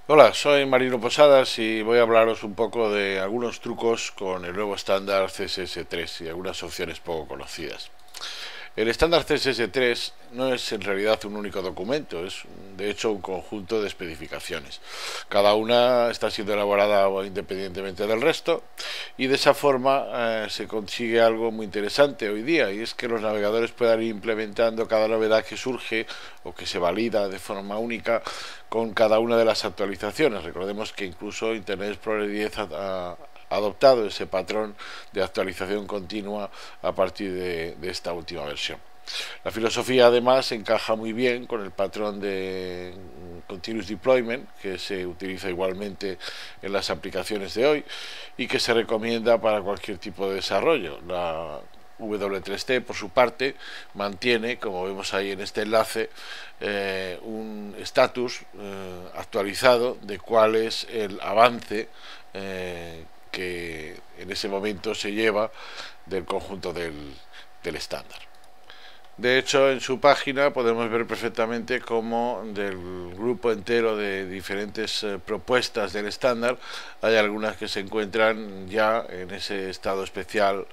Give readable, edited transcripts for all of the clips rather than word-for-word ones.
Hola, soy Marino Posadas y voy a hablaros un poco de algunos trucos con el nuevo estándar CSS3 y algunas opciones poco conocidas. El estándar CSS3 no es en realidad un único documento, es de hecho un conjunto de especificaciones. Cada una está siendo elaborada independientemente del resto y de esa forma se consigue algo muy interesante hoy día, y es que los navegadores puedan ir implementando cada novedad que surge o que se valida de forma única con cada una de las actualizaciones. Recordemos que incluso Internet Explorer 10 ha adoptado ese patrón de actualización continua a partir de esta última versión. La filosofía además encaja muy bien con el patrón de Continuous Deployment que se utiliza igualmente en las aplicaciones de hoy y que se recomienda para cualquier tipo de desarrollo. La W3T, por su parte, mantiene, como vemos ahí en este enlace, un estatus actualizado de cuál es el avance que en ese momento se lleva del conjunto del estándar. De hecho, en su página podemos ver perfectamente cómo del grupo entero de diferentes propuestas del estándar hay algunas que se encuentran ya en ese estado especial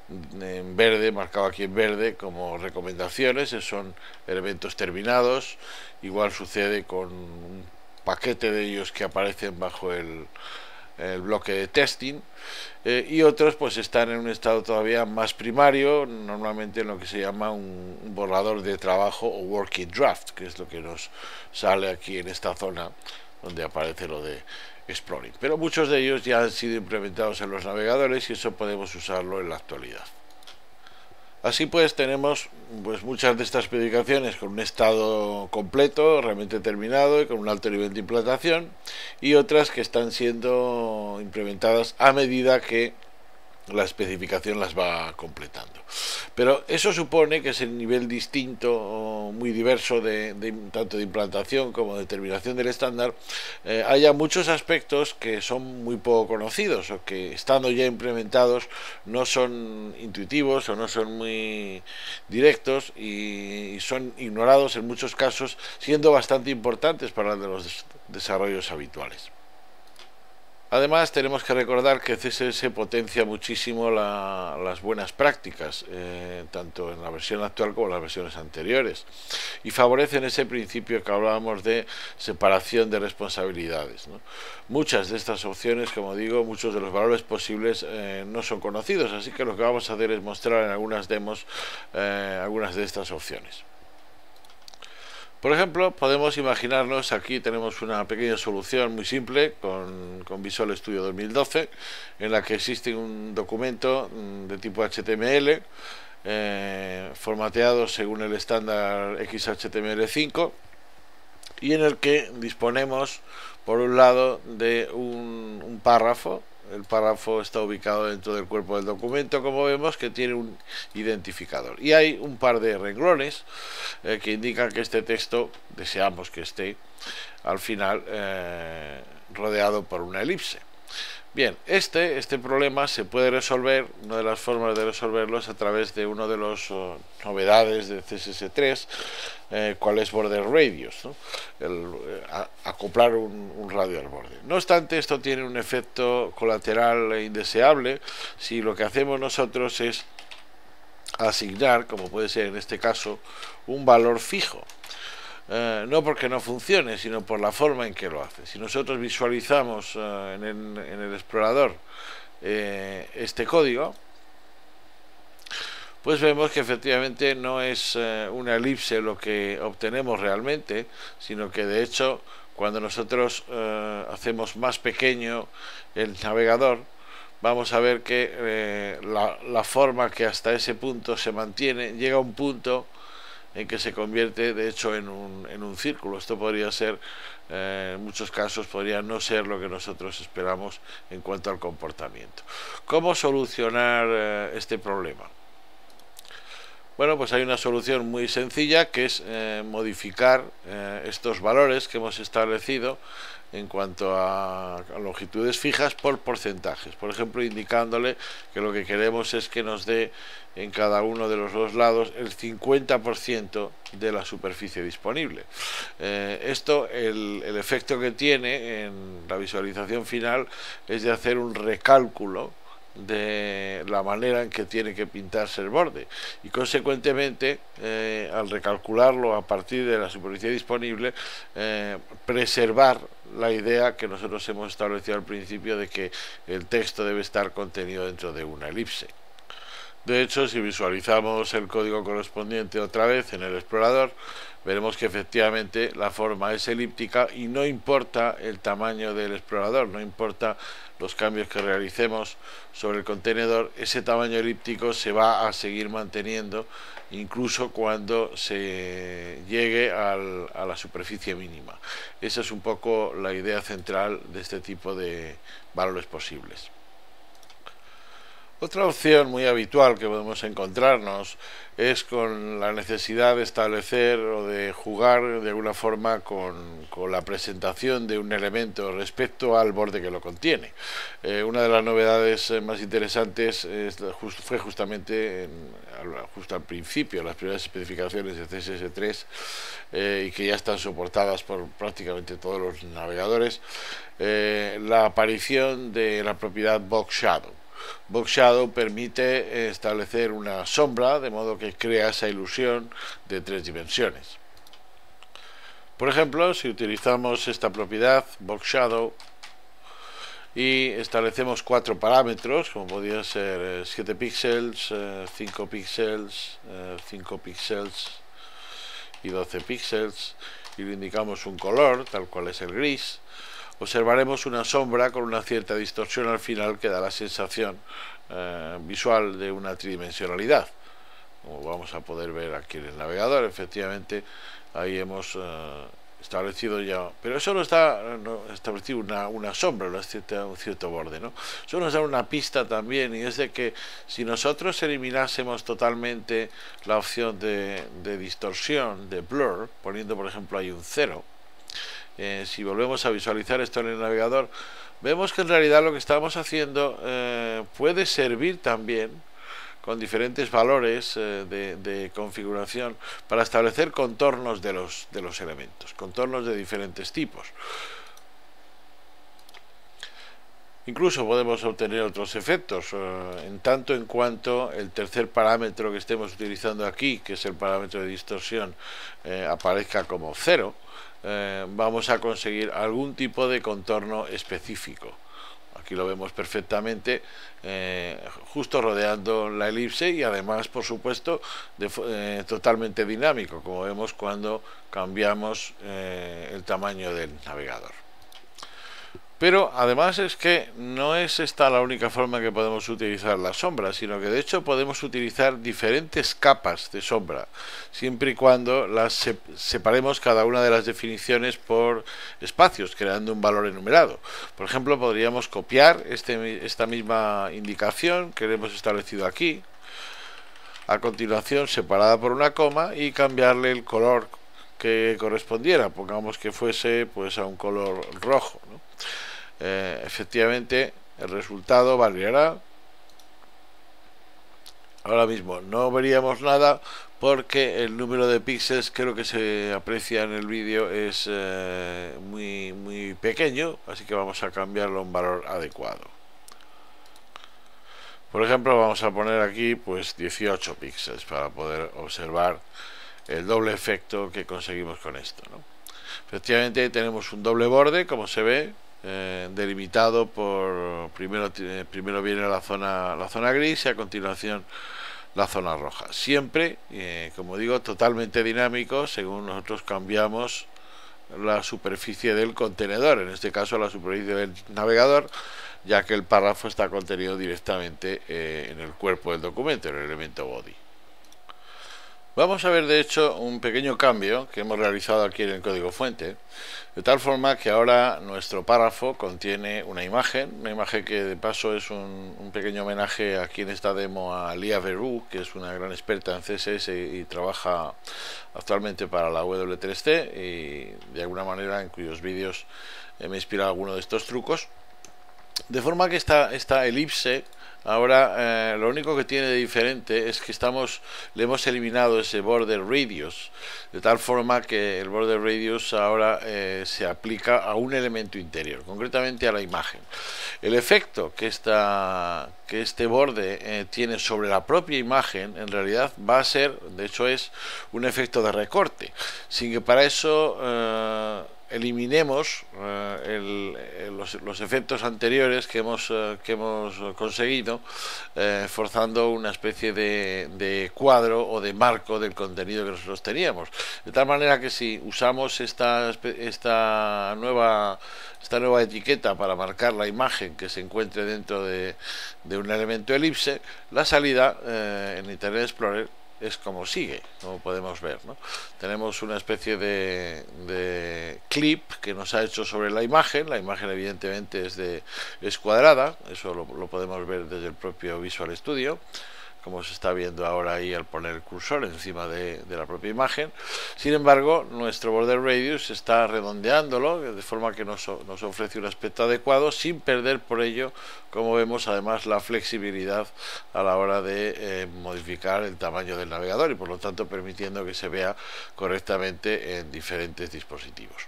en verde, marcado aquí en verde como recomendaciones, son elementos terminados. Igual sucede con un paquete de ellos que aparecen bajo el bloque de testing, y otros pues están en un estado todavía más primario, normalmente en lo que se llama un borrador de trabajo o working draft, que es lo que nos sale aquí en esta zona donde aparece lo de exploring. Pero muchos de ellos ya han sido implementados en los navegadores y eso podemos usarlo en la actualidad. Así pues tenemos muchas de estas especificaciones con un estado completo, realmente terminado y con un alto nivel de implantación, y otras que están siendo implementadas a medida que la especificación las va completando. Pero eso supone que es el nivel distinto, muy diverso tanto de implantación como de terminación del estándar, haya muchos aspectos que son muy poco conocidos o que estando ya implementados no son intuitivos o no son muy directos y son ignorados en muchos casos, siendo bastante importantes para los desarrollos habituales. Además, tenemos que recordar que CSS potencia muchísimo las buenas prácticas, tanto en la versión actual como en las versiones anteriores, y favorecen ese principio que hablábamos de separación de responsabilidades, ¿no? Muchas de estas opciones, como digo, muchos de los valores posibles no son conocidos, así que lo que vamos a hacer es mostrar en algunas demos algunas de estas opciones. Por ejemplo, podemos imaginarnos, aquí tenemos una pequeña solución muy simple con Visual Studio 2012, en la que existe un documento de tipo HTML, formateado según el estándar XHTML5, y en el que disponemos, por un lado, de un párrafo. El párrafo está ubicado dentro del cuerpo del documento, como vemos, que tiene un identificador. Y hay un par de renglones que indican que este texto deseamos que esté al final rodeado por una elipse. Bien, este problema se puede resolver. Una de las formas de resolverlo es a través de una de las novedades de CSS3, cuál es border radius, ¿no? Acoplar un radio al borde. No obstante, esto tiene un efecto colateral e indeseable si lo que hacemos nosotros es asignar, como puede ser en este caso, un valor fijo. No porque no funcione, sino por la forma en que lo hace. Si nosotros visualizamos en el explorador este código, pues vemos que efectivamente no es una elipse lo que obtenemos realmente, sino que de hecho cuando nosotros hacemos más pequeño el navegador, vamos a ver que la forma que hasta ese punto se mantiene llega a un punto en que se convierte de hecho en un círculo. Esto podría ser, en muchos casos podría no ser lo que nosotros esperamos en cuanto al comportamiento. ¿Cómo solucionar este problema? Bueno, pues hay una solución muy sencilla, que es modificar estos valores que hemos establecido en cuanto a longitudes fijas por porcentajes. Por ejemplo, indicándole que lo que queremos es que nos dé en cada uno de los dos lados el 50% de la superficie disponible. Esto, el efecto que tiene en la visualización final es de hacer un recálculo de la manera en que tiene que pintarse el borde, y consecuentemente al recalcularlo a partir de la superficie disponible, preservar la idea que nosotros hemos establecido al principio de que el texto debe estar contenido dentro de una elipse. De hecho, si visualizamos el código correspondiente otra vez en el explorador, veremos que efectivamente la forma es elíptica y no importa el tamaño del explorador, no importa los cambios que realicemos sobre el contenedor, ese tamaño elíptico se va a seguir manteniendo incluso cuando se llegue a la superficie mínima. Esa es un poco la idea central de este tipo de valores posibles. Otra opción muy habitual que podemos encontrarnos es con la necesidad de establecer o de jugar de alguna forma con la presentación de un elemento respecto al borde que lo contiene. Una de las novedades más interesantes fue justamente justo al principio, las primeras especificaciones de CSS3, y que ya están soportadas por prácticamente todos los navegadores, la aparición de la propiedad Box Shadow. Box Shadow permite establecer una sombra, de modo que crea esa ilusión de 3 dimensiones. Por ejemplo, si utilizamos esta propiedad Box Shadow y establecemos 4 parámetros, como podría ser 7 píxeles, 5 píxeles, 5 píxeles y 12 píxeles, y le indicamos un color, tal cual es el gris, observaremos una sombra con una cierta distorsión al final que da la sensación visual de una tridimensionalidad. Como vamos a poder ver aquí en el navegador, efectivamente ahí hemos establecido ya, pero eso no está establecido una sombra, un cierto borde, ¿no? Eso nos da una pista también, y es de que si nosotros eliminásemos totalmente la opción de distorsión, de blur, poniendo por ejemplo ahí un 0, si volvemos a visualizar esto en el navegador, vemos que en realidad lo que estamos haciendo puede servir también con diferentes valores de configuración para establecer contornos de los elementos, contornos de diferentes tipos. Incluso podemos obtener otros efectos, en tanto en cuanto el tercer parámetro que estemos utilizando aquí, que es el parámetro de distorsión, aparezca como 0. Vamos a conseguir algún tipo de contorno específico. Aquí lo vemos perfectamente, justo rodeando la elipse, y además, por supuesto, totalmente dinámico, como vemos cuando cambiamos el tamaño del navegador. Pero además es que no es esta la única forma que podemos utilizar la sombra, sino que de hecho podemos utilizar diferentes capas de sombra, siempre y cuando las separemos cada una de las definiciones por espacios, creando un valor enumerado. Por ejemplo, podríamos copiar esta misma indicación que hemos establecido aquí, a continuación separada por una coma, y cambiarle el color que correspondiera. Pongamos que fuese pues a un color rojo, ¿no? Efectivamente el resultado variará. Ahora mismo no veríamos nada porque el número de píxeles, creo que se aprecia en el vídeo, es muy pequeño, así que vamos a cambiarlo a un valor adecuado. Por ejemplo, vamos a poner aquí pues 18 píxeles para poder observar el doble efecto que conseguimos con esto, ¿no? Efectivamente tenemos un doble borde, como se ve, delimitado por primero viene la zona gris y a continuación la zona roja, siempre como digo, totalmente dinámico según nosotros cambiamos la superficie del contenedor, en este caso la superficie del navegador, ya que el párrafo está contenido directamente en el cuerpo del documento, en el elemento body. Vamos a ver de hecho un pequeño cambio que hemos realizado aquí en el código fuente, de tal forma que ahora nuestro párrafo contiene una imagen que de paso es un pequeño homenaje aquí en esta demo a Lia Verou, que es una gran experta en CSS y trabaja actualmente para la W3C y de alguna manera en cuyos vídeos me he inspirado alguno de estos trucos. De forma que esta elipse ahora lo único que tiene de diferente es que le hemos eliminado ese border radius, de tal forma que el border radius ahora se aplica a un elemento interior, concretamente a la imagen. El efecto que este borde tiene sobre la propia imagen en realidad va a ser, de hecho es un efecto de recorte, sin que para eso eliminemos los efectos anteriores que hemos conseguido forzando una especie de cuadro o de marco del contenido que nosotros teníamos, de tal manera que si usamos esta nueva etiqueta para marcar la imagen que se encuentre dentro de un elemento elipse, la salida en Internet Explorer es como sigue, como podemos ver, ¿no? Tenemos una especie de clip que nos ha hecho sobre la imagen evidentemente es cuadrada, eso lo podemos ver desde el propio Visual Studio, como se está viendo ahora ahí al poner el cursor encima de la propia imagen. Sin embargo, nuestro border radius está redondeándolo de forma que nos ofrece un aspecto adecuado sin perder por ello, como vemos, además la flexibilidad a la hora de modificar el tamaño del navegador y por lo tanto permitiendo que se vea correctamente en diferentes dispositivos.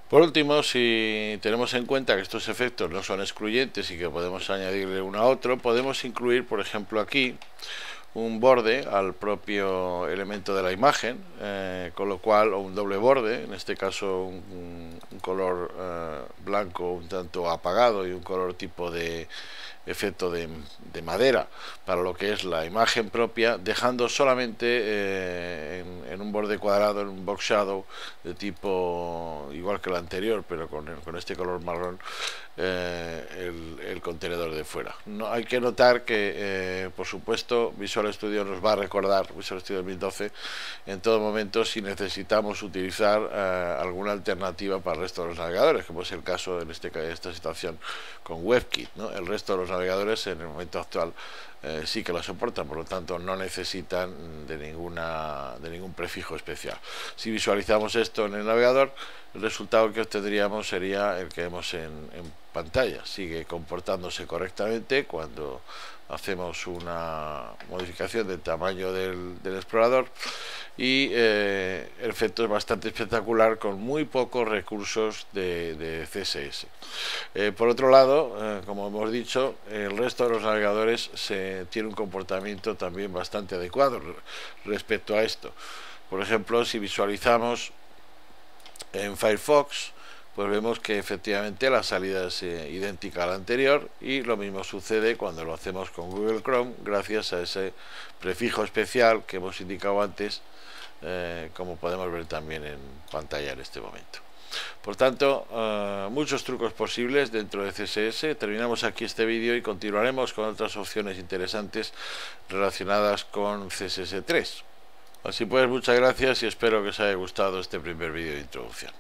Por último, si tenemos en cuenta que estos efectos no son excluyentes y que podemos añadirle uno a otro, podemos incluir, por ejemplo, aquí un borde al propio elemento de la imagen, con lo cual, o un doble borde, en este caso un color blanco un tanto apagado y un color tipo de efecto de madera para lo que es la imagen propia, dejando solamente en un borde cuadrado, en un box shadow de tipo igual que el anterior, pero con este color marrón, el contenedor de fuera. No, hay que notar que por supuesto Visual Studio nos va a recordar, Visual Studio 2012, en todo momento si necesitamos utilizar alguna alternativa para el resto de los navegadores, como es el caso en esta situación con WebKit, ¿no? El resto de los navegadores en el momento actual sí que la soportan, por lo tanto no necesitan de ningún prefijo especial. Si visualizamos esto en el navegador, el resultado que obtendríamos sería el que vemos en pantalla. Sigue comportándose correctamente cuando hacemos una modificación del tamaño del explorador y el efecto es bastante espectacular con muy pocos recursos de CSS. Por otro lado, como hemos dicho, el resto de los navegadores tiene un comportamiento también bastante adecuado respecto a esto. Por ejemplo, si visualizamos en Firefox, pues vemos que efectivamente la salida es idéntica a la anterior y lo mismo sucede cuando lo hacemos con Google Chrome gracias a ese prefijo especial que hemos indicado antes, como podemos ver también en pantalla en este momento. Por tanto, muchos trucos posibles dentro de CSS. Terminamos aquí este vídeo y continuaremos con otras opciones interesantes relacionadas con CSS3. Así pues, muchas gracias y espero que os haya gustado este primer vídeo de introducción.